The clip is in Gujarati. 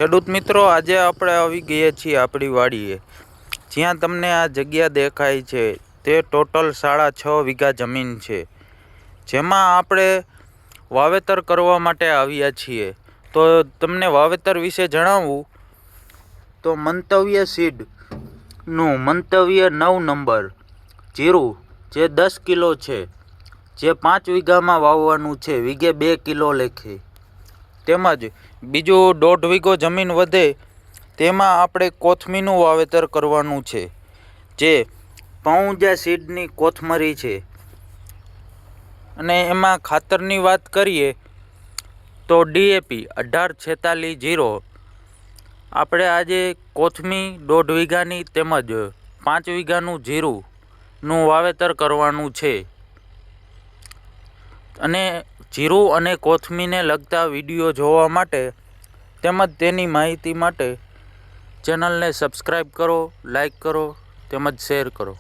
ખેડૂત મિત્રો, આજે આપણે આવી ગયા છીએ આપણી વાડીએ, જ્યાં તમને આ જગ્યા દેખાય છે તે ટોટલ 6.5 વીઘા જમીન છે, જેમાં આપણે વાવેતર કરવા માટે આવ્યા છીએ. તો તમને વાવેતર વિશે જણાવું તો મંતવ્ય સીડનું મંતવ્ય 9 નંબર જીરું જે 10 કિલો છે, જે 5 વીઘામાં વાવવાનું છે, વીઘે 2 કિલો લેખે. તેમજ બીજું 1.5 વીઘો જમીન વધે તેમાં આપણે કોથમીનું વાવેતર કરવાનું છે, જે પૌંજા સીડની કોથમરી છે. અને એમાં ખાતરની વાત કરીએ તો DAP 1846 આપણે આજે કોથમી 1.5 વીઘાની તેમજ 5 વીઘાનું જીરુંનું વાવેતર કરવાનું છે. અને જીરું અને કોથમીને લગતા વિડીયો જોવા માટે તેમજ તેની માહિતી માટે ચેનલને સબસ્ક્રાઈબ કરો, લાઈક કરો તેમજ શેર કરો.